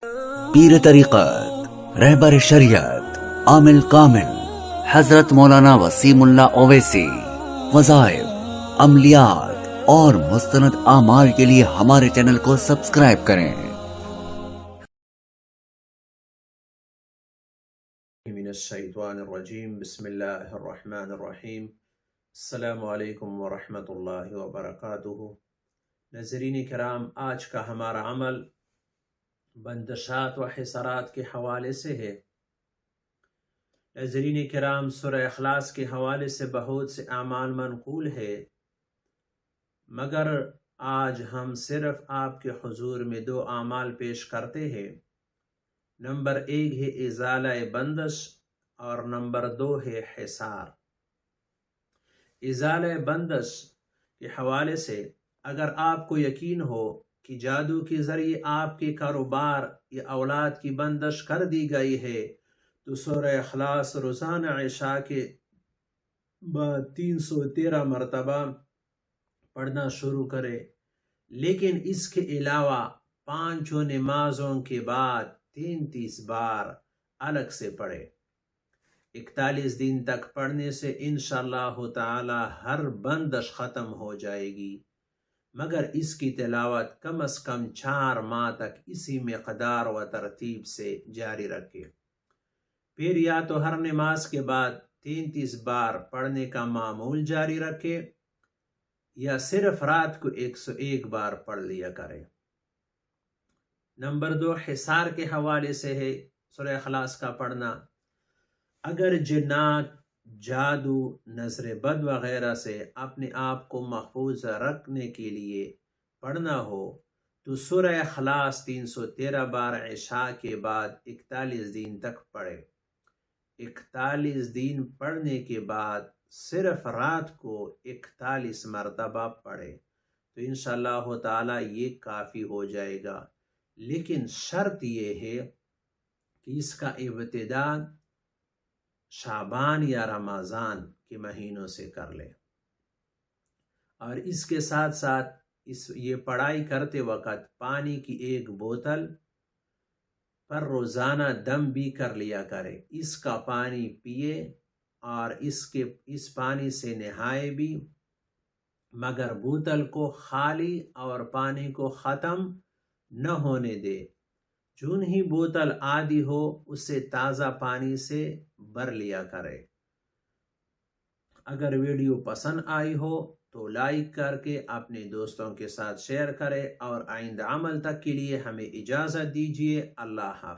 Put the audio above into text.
پیر طریقت رہبر شریعت عامل کامل حضرت مولانا وسیم اللہ اویسی وظائف، عملیات اور مستند اعمال کے لیے ہمارے چینل کو سبسکرائب کریں۔ من الشیطان الرجیم، بسم اللہ الرحمن الرحیم۔ السلام علیکم ورحمۃ اللہ وبرکاتہ۔ ناظرین کرام، آج کا ہمارا عمل بندشات و حسرات کے حوالے سے ہے۔ ناظرین کرام، سورہ اخلاص کے حوالے سے بہت سے اعمال منقول ہے، مگر آج ہم صرف آپ کے حضور میں 2 اعمال پیش کرتے ہیں۔ نمبر 1 ہے ازالہ بندش اور نمبر 2 ہے حصار۔ ازالہ بندش کے حوالے سے اگر آپ کو یقین ہو کہ جادو کے ذریعے آپ کے کاروبار یا اولاد کی بندش کر دی گئی ہے تو سورہ اخلاص روزانہ عشاء کے بعد 313 مرتبہ پڑھنا شروع کرے، لیکن اس کے علاوہ 5 نمازوں کے بعد 33 بار الگ سے پڑھے۔ 41 دن تک پڑھنے سے انشاءاللہ تعالی ہر بندش ختم ہو جائے گی، مگر اس کی تلاوت کم از کم 4 ماہ تک اسی مقدار و ترتیب سے جاری رکھے۔ پھر یا تو ہر نماز کے بعد 33 بار پڑھنے کا معمول جاری رکھے یا صرف رات کو 101 بار پڑھ لیا کرے۔ نمبر 2 حصار کے حوالے سے ہے سورہ اخلاص کا پڑھنا۔ اگر جنات، جادو، نظر بد وغیرہ سے اپنے آپ کو محفوظ رکھنے کے لیے پڑھنا ہو تو سورہ اخلاص 313 بار عشاء کے بعد 41 دن تک پڑھے۔ 41 دن پڑھنے کے بعد صرف رات کو 41 مرتبہ پڑھے تو انشاءاللہ تعالی یہ کافی ہو جائے گا، لیکن شرط یہ ہے کہ اس کا ابتدا شعبان یا رمضان کے مہینوں سے کر لے، اور اس کے ساتھ ساتھ یہ پڑھائی کرتے وقت پانی کی 1 بوتل پر روزانہ دم بھی کر لیا کرے۔ اس کا پانی پیے اور اس پانی سے نہائے بھی، مگر بوتل کو خالی اور پانی کو ختم نہ ہونے دے۔ چون ہی بوتل آدھی ہو اسے تازہ پانی سے بھر لیا کرے۔ اگر ویڈیو پسند آئی ہو تو لائک کر کے اپنے دوستوں کے ساتھ شیئر کرے، اور آئندہ عمل تک کے لیے ہمیں اجازت دیجیے۔ اللہ حافظ۔